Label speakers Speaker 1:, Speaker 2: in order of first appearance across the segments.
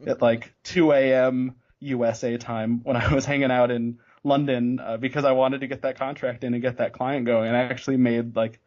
Speaker 1: at like 2 a.m. USA time when I was hanging out in London because I wanted to get that contract in and get that client going. And I actually made like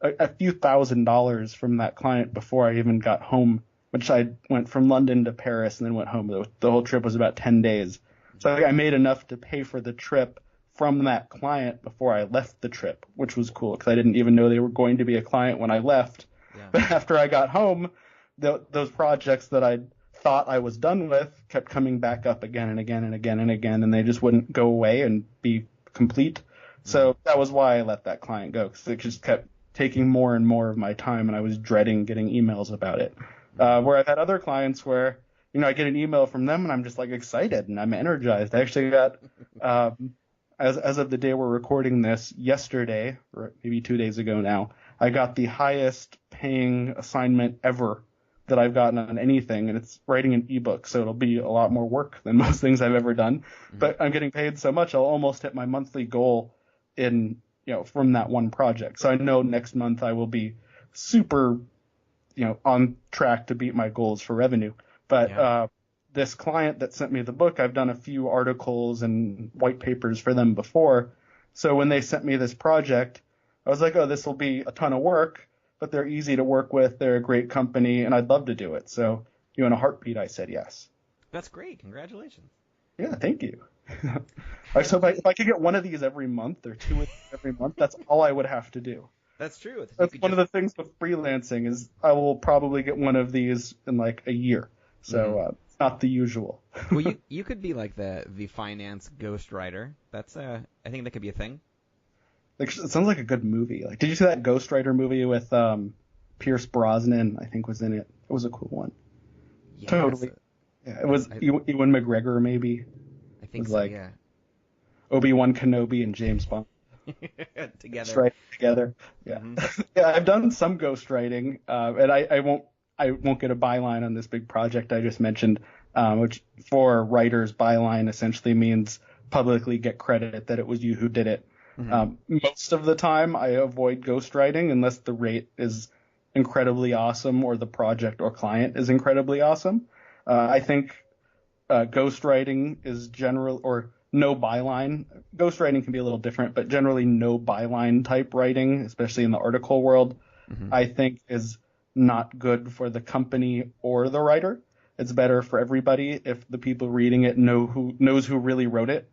Speaker 1: a few $1,000s from that client before I even got home, which I went from London to Paris and then went home. The whole trip was about 10 days. So I made enough to pay for the trip from that client before I left the trip, which was cool because I didn't even know they were going to be a client when I left. Yeah. But after I got home, those projects that I thought I was done with kept coming back up again and again and again and again, and they just wouldn't go away and be complete. So that was why I let that client go, because it just kept taking more and more of my time, and I was dreading getting emails about it. Where I've had other clients where, I get an email from them and I'm just like excited and I'm energized. I actually got, as of the day we're recording this, yesterday, or maybe 2 days ago now, I got the highest paying assignment ever that I've gotten on anything, and it's writing an ebook, so it'll be a lot more work than most things I've ever done. Mm-hmm. But I'm getting paid so much, I'll almost hit my monthly goal from that one project. So I know next month I will be super, on track to beat my goals for revenue. But this client that sent me the book, I've done a few articles and white papers for them before. So when they sent me this project, I was like, oh, this will be a ton of work, but they're easy to work with. They're a great company, and I'd love to do it. So, in a heartbeat, I said yes.
Speaker 2: That's great. Congratulations.
Speaker 1: Yeah, thank you. So if I could get one of these every month or two every month, that's all I would have to do.
Speaker 2: That's true.
Speaker 1: That's one of the things with freelancing is I will probably get one of these in like a year. So it's not the usual.
Speaker 2: Well, you could be like the finance ghostwriter. That's I think that could be a thing.
Speaker 1: Like, it sounds like a good movie. Like, did you see that Ghostwriter movie with Pierce Brosnan? I think was in it. It was a cool one.
Speaker 2: Yeah,
Speaker 1: totally. Yeah, it was Ewan McGregor maybe.
Speaker 2: I think so.
Speaker 1: Like
Speaker 2: yeah.
Speaker 1: Obi-Wan Kenobi and James Bond
Speaker 2: together.
Speaker 1: Right together. Yeah. Mm-hmm. Yeah, I've done some ghostwriting, and I won't get a byline on this big project I just mentioned, which for writers, byline essentially means publicly get credit that it was you who did it. Mm-hmm. Most of the time, I avoid ghostwriting unless the rate is incredibly awesome or the project or client is incredibly awesome. I think ghostwriting is general or no byline. Ghostwriting can be a little different, but generally no byline type writing, especially in the article world, I think is not good for the company or the writer. It's better for everybody if the people reading it knows who really wrote it.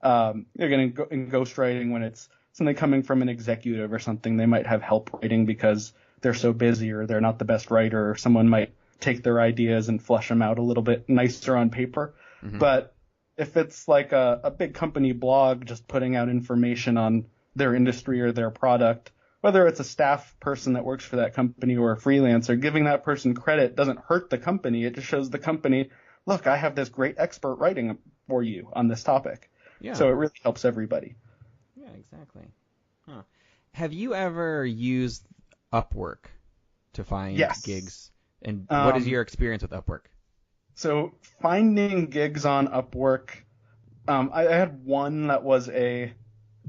Speaker 1: You're going to in ghostwriting when it's something coming from an executive or something, they might have help writing because they're so busy or they're not the best writer, or someone might take their ideas and flesh them out a little bit nicer on paper. Mm-hmm. But if it's like a big company blog just putting out information on their industry or their product, whether it's a staff person that works for that company or a freelancer, giving that person credit doesn't hurt the company. It just shows the company, look, I have this great expert writing for you on this topic. Yeah. So it really helps everybody.
Speaker 2: Yeah, exactly. Huh. Have you ever used Upwork to find gigs? And what is your experience with Upwork?
Speaker 1: So finding gigs on Upwork, I had one that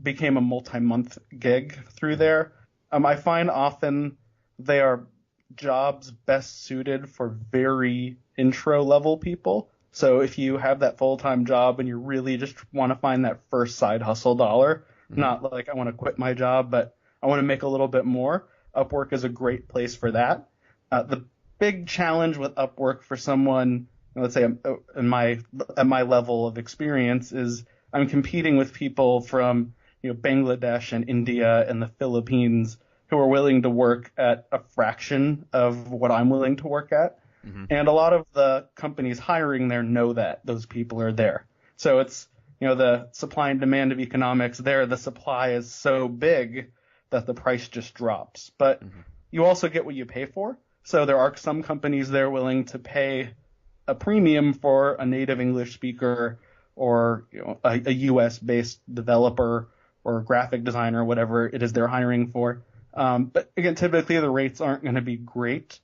Speaker 1: became a multi-month gig through there. I find often they are jobs best suited for very intro level people. So if you have that full-time job and you really just want to find that first side hustle dollar, not like I want to quit my job, but I want to make a little bit more, Upwork is a great place for that. The big challenge with Upwork for someone, let's say at my level of experience, is I'm competing with people from Bangladesh and India and the Philippines who are willing to work at a fraction of what I'm willing to work at. Mm-hmm. And a lot of the companies hiring there know that those people are there. So it's, the supply and demand of economics there, the supply is so big that the price just drops. But you also get what you pay for. So there are some companies there willing to pay a premium for a native English speaker or a US based developer or graphic designer, whatever it is they're hiring for. But again, typically the rates aren't going to be great.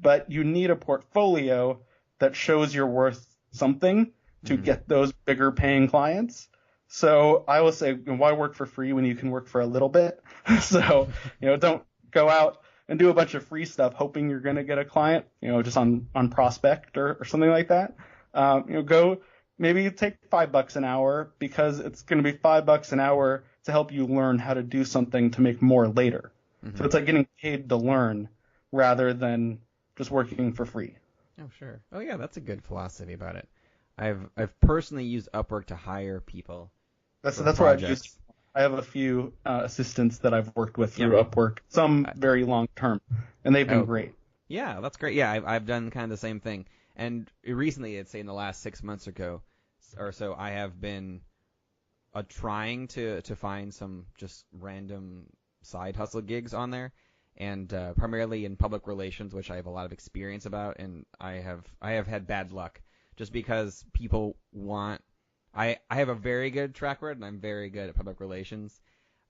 Speaker 1: But you need a portfolio that shows you're worth something to get those bigger paying clients. So I will say, why work for free when you can work for a little bit? So, don't go out and do a bunch of free stuff, hoping you're going to get a client, just on Prospect or something like that. Go maybe take $5 an hour, because it's going to be $5 an hour to help you learn how to do something to make more later. Mm-hmm. So it's like getting paid to learn rather than just working for free.
Speaker 2: Oh, sure. Oh, yeah, that's a good philosophy about it. I've personally used Upwork to hire people.
Speaker 1: That's where I've used. I have a few assistants that I've worked with through Upwork, some very long term, and they've been great.
Speaker 2: Yeah, that's great. Yeah, I've done kind of the same thing. And recently, I'd say in the last 6 months or so, I have been trying to find some just random side hustle gigs on there, and primarily in public relations, which I have a lot of experience about, and I have had bad luck just because people want. I have a very good track record, and I'm very good at public relations,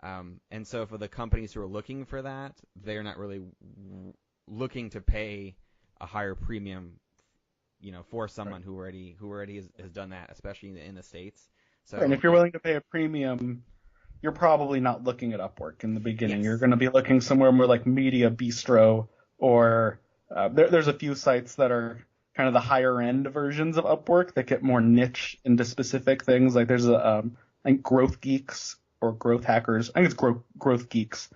Speaker 2: and so for the companies who are looking for that, they're not really looking to pay a higher premium, for someone who already has done that, especially in the States. So,
Speaker 1: and if you're willing to pay a premium, you're probably not looking at Upwork in the beginning. Yes. You're going to be looking somewhere more like Media Bistro, or there's a few sites that are kind of the higher end versions of Upwork that get more niche into specific things. Like there's I think Growth Geeks or Growth Hackers. I think it's Growth Geeks.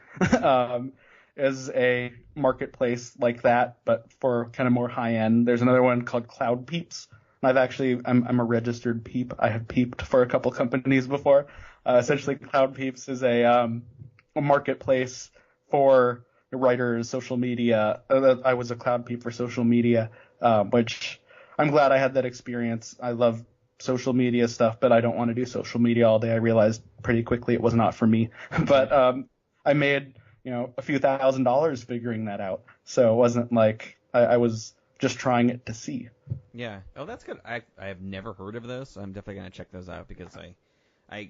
Speaker 1: Is a marketplace like that, but for kind of more high end. There's another one called Cloud Peeps. I'm a registered peep. I have peeped for a couple companies before. Essentially, Cloud Peeps is a marketplace for writers, social media. I was a Cloud Peep for social media, which I'm glad I had that experience. I love social media stuff, but I don't want to do social media all day. I realized pretty quickly it was not for me. But I made a few $1,000s figuring that out. So it wasn't like I was just trying it to see.
Speaker 2: Yeah. Oh, that's good. I have never heard of those, so I'm definitely going to check those out, because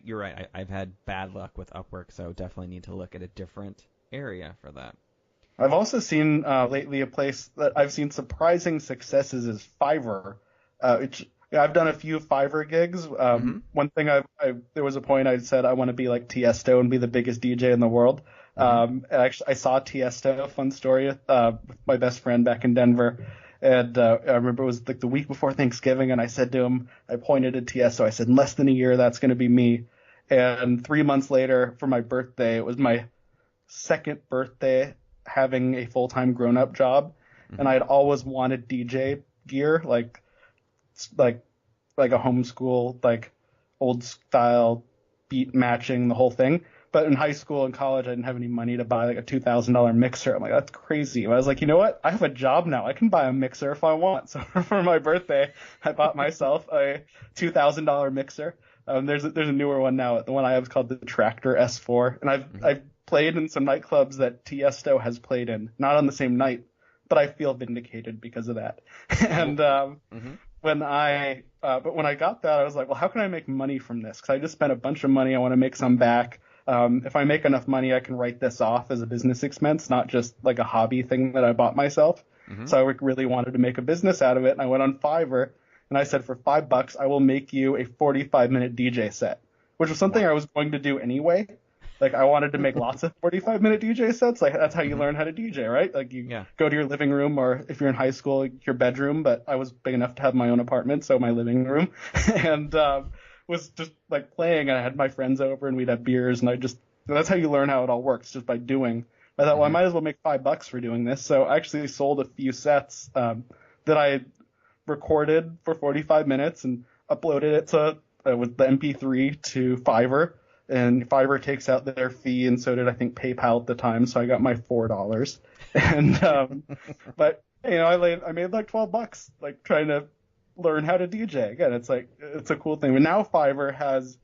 Speaker 2: you're right. I've had bad luck with Upwork, so definitely need to look at a different area for that.
Speaker 1: I've also seen lately a place that I've seen surprising successes is Fiverr. I've done a few Fiverr gigs. One thing there was a point I said I want to be like Tiesto and be the biggest DJ in the world. Actually, I saw Tiesto, fun story, with my best friend back in Denver. And I remember it was like the week before Thanksgiving, and I said to him, I pointed at Tiesto, I said, in less than a year, that's going to be me. And 3 months later, for my birthday, it was my second birthday having a full-time grown-up job. And I had always wanted DJ gear, like a homeschool, like old style beat matching, the whole thing. But in high school and college, I didn't have any money to buy like a $2,000 mixer. I'm like, that's crazy. And I was like, you know what? I have a job now. I can buy a mixer if I want. So for my birthday, I bought myself a $2,000 mixer. There's a newer one now. The one I have is called the Tractor S4. And I've played in some nightclubs that Tiesto has played in, not on the same night, but I feel vindicated because of that. And when I got that, I was like, well, how can I make money from this? Because I just spent a bunch of money. I want to make some back. If I make enough money, I can write this off as a business expense, not just like a hobby thing that I bought myself. So I really wanted to make a business out of it. And I went on Fiverr and I said, for $5, I will make you a 45-minute DJ set, which was something I was going to do anyway. Like I wanted to make lots of 45-minute DJ sets. Like that's how you learn how to DJ, right? Like you go to your living room, or if you're in high school, your bedroom. But I was big enough to have my own apartment, so my living room. And was just like playing, and I had my friends over and we'd have beers, and that's how you learn how it all works, just by doing. I thought, well, I might as well make $5 for doing this. So I actually sold a few sets that I recorded for 45 minutes and uploaded it to with the MP3 to Fiverr, and Fiverr takes out their fee, and so did I think PayPal at the time. So I got my $4, and but I made like $12, like trying to learn how to DJ. Again, it's a cool thing. But now Fiverr has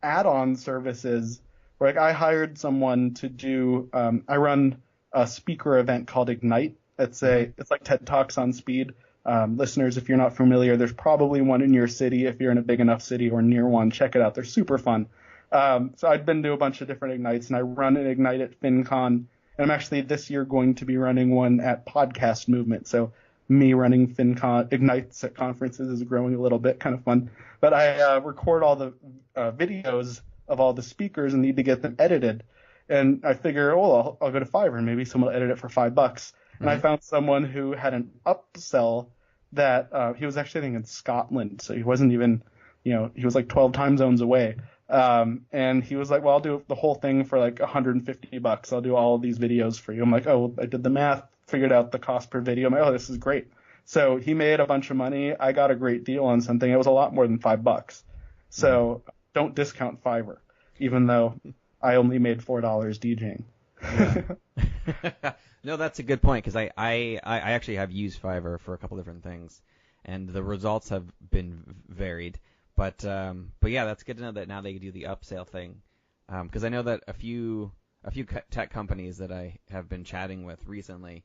Speaker 1: add-on services where like I hired someone to do I run a speaker event called Ignite. It's like TED Talks on speed. Listeners, if you're not familiar, there's probably one in your city. If you're in a big enough city or near one, check it out. They're super fun. So I've been to a bunch of different Ignites, and I run an Ignite at FinCon, and I'm actually this year going to be running one at Podcast Movement. So me running FinCon Ignites at conferences is growing a little bit, kind of fun. But I record all the videos of all the speakers and need to get them edited. And I figure, well, I'll go to Fiverr and maybe someone will edit it for $5. And I found someone who had an upsell that he was actually, I think, in Scotland. So he wasn't even, he was like 12 time zones away. And he was like, well, I'll do the whole thing for like $150. I'll do all of these videos for you. I'm like, oh, I did the math, figured out the cost per video. I'm like, oh, this is great. So he made a bunch of money. I got a great deal on something. It was a lot more than $5. So don't discount Fiverr, even though I only made $4 DJing.
Speaker 2: Yeah. No, that's a good point, because I actually have used Fiverr for a couple different things, and the results have been varied. But yeah, that's good to know that now they do the upsell thing, because I know that a few tech companies that I have been chatting with recently,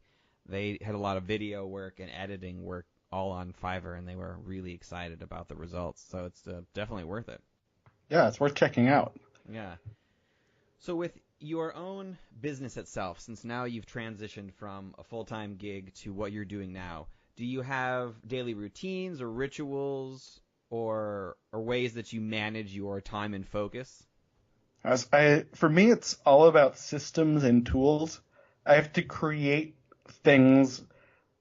Speaker 2: they had a lot of video work and editing work all on Fiverr, and they were really excited about the results. So it's definitely worth it.
Speaker 1: Yeah, it's worth checking out.
Speaker 2: Yeah. So with your own business itself, since now you've transitioned from a full-time gig to what you're doing now, do you have daily routines or rituals or ways that you manage your time and focus?
Speaker 1: For me, it's all about systems and tools. I have to create things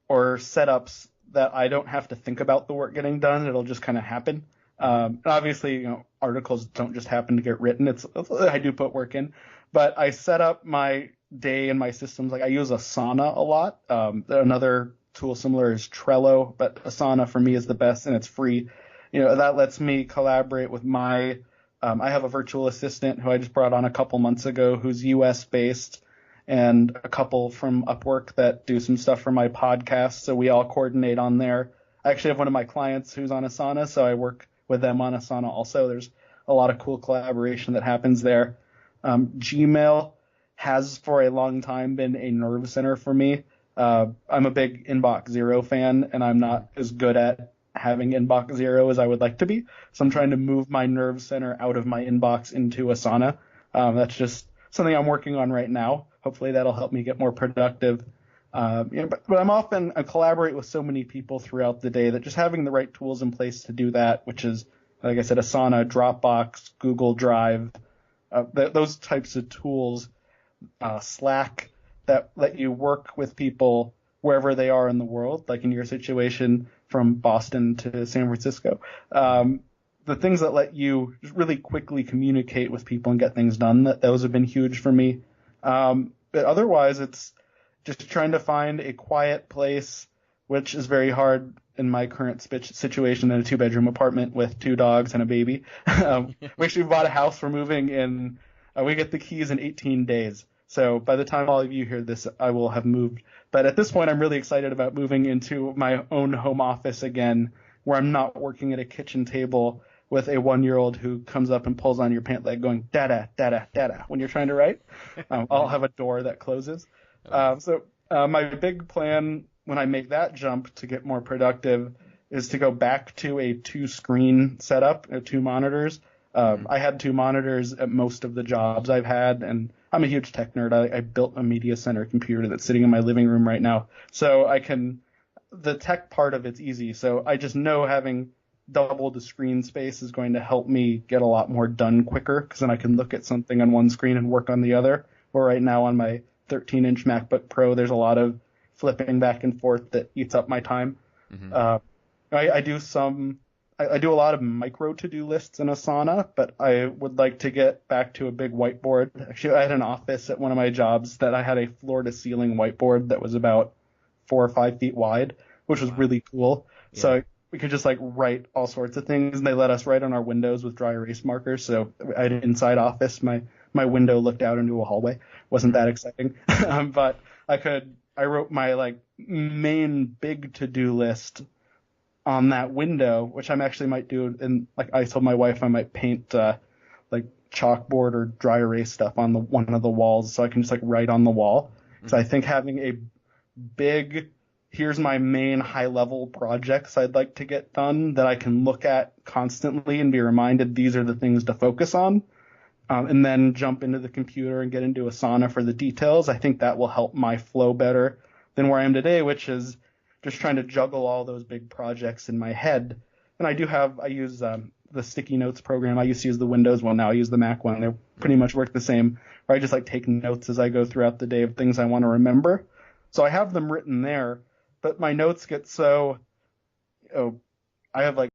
Speaker 1: or setups that I don't have to think about the work getting done. It'll just kind of happen. And obviously, articles don't just happen to get written. I do put work in, but I set up my day and my systems. Like I use Asana a lot. Another tool similar is Trello, but Asana for me is the best, and it's free. That lets me collaborate with I have a virtual assistant who I just brought on a couple months ago who's US based, and a couple from Upwork that do some stuff for my podcast. So we all coordinate on there. I actually have one of my clients who's on Asana, so I work with them on Asana also. There's a lot of cool collaboration that happens there. Gmail has for a long time been a nerve center for me. I'm a big Inbox Zero fan, and I'm not as good at having Inbox Zero as I would like to be. So I'm trying to move my nerve center out of my inbox into Asana. That's just something I'm working on right now. Hopefully that'll help me get more productive. But I collaborate with so many people throughout the day that just having the right tools in place to do that, which is, like I said, Asana, Dropbox, Google Drive, those types of tools, Slack, that let you work with people wherever they are in the world, like in your situation from Boston to San Francisco. The things that let you just really quickly communicate with people and get things done, those have been huge for me. But otherwise, it's just trying to find a quiet place, which is very hard in my current situation in a 2-bedroom apartment with 2 dogs and a baby. We actually bought a house. We're moving in. We get the keys in 18 days. So by the time all of you hear this, I will have moved. But at this point, I'm really excited about moving into my own home office again, where I'm not working at a kitchen table with a 1-year-old who comes up and pulls on your pant leg going, dada, dada, dada, when you're trying to write. I'll have a door that closes. So my big plan when I make that jump to get more productive is to go back to a 2-screen setup, 2 monitors. I had 2 monitors at most of the jobs I've had, and I'm a huge tech nerd. I built a media center computer that's sitting in my living room right now. So the tech part of it's easy. So I just know having double the screen space is going to help me get a lot more done quicker, because then I can look at something on one screen and work on the other. Where right now on my 13-inch MacBook Pro, there's a lot of flipping back and forth that eats up my time. Mm-hmm. I do a lot of micro to-do lists in Asana, but I would like to get back to a big whiteboard. Actually, I had an office at one of my jobs that I had a floor-to-ceiling whiteboard that was about 4 or 5 feet wide, which was really cool. Yeah. So we could just write all sorts of things, and they let us write on our windows with dry erase markers. So I had an inside office. My window looked out into a hallway. Wasn't that exciting, but I wrote my main big to-do list on that window, which I actually might do. And I told my wife I might paint chalkboard or dry erase stuff on one of the walls, so I can just write on the wall. Mm-hmm. So I think having a big, here's my main high-level projects I'd like to get done that I can look at constantly and be reminded these are the things to focus on, and then jump into the computer and get into Asana for the details. I think that will help my flow better than where I am today, which is just trying to juggle all those big projects in my head. And I use the the sticky notes program. I used to use the Windows one. Now I use the Mac one. They pretty much work the same. Where I just like take notes as I go throughout the day of things I want to remember. So I have them written there, but my notes get so, I have like